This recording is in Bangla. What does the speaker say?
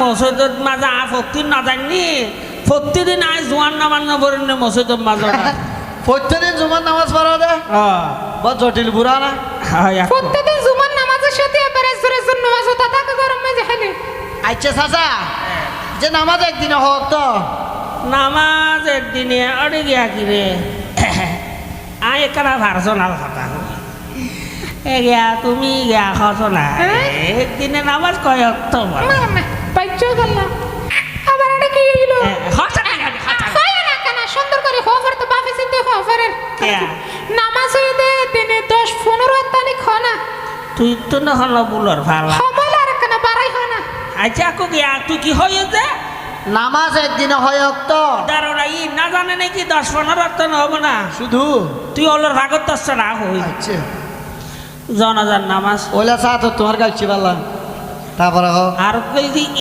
মসজিদত মাজা ফক্তি না জানি প্রতিদিন আজ জোয়ান নামাজ নবরেন মসজিদত মাজা প্রত্যেকদিন জুমার নামাজ পড়া দে বহুত জটিল বুড়া না প্রত্যেকদিন জুমার নামাজের সাথে এবারে জোরে নামাজ হতা থাকে গরম মাঝে খালি আচ্ছা চাচা যে নামাজ একদিনে হোক তো নামাজ একদিনে অড়ে গিয়া কিরে আই একারা ভার্সনাল কথা এ গিয়া তুমি গিয়া খস না একদিনে নামাজ কয়ক তো বাইচো গেল আবার এটা কি হইলো খস হয় না কেন সুন্দর করে খবর তো বাপে চিনতে খবরের নামাজ হইতে দিনে 10-15 তারিখ হনা তুই তো না হল বুলর ভালো সময় আর কেন বাড়াই হয় না আচ্ছা কো গিয়া তুই কি হইতে নামাজ একদিনে হোক তো দারোরা ই না জানে নাকি 10-15 তো হবো না শুধু তুই ওলর ভাগত দশ না হই আচ্ছা জনাজার নামাজ ওলা চা তো তোমার কাছে পারলাম তারপরে হোক আর কই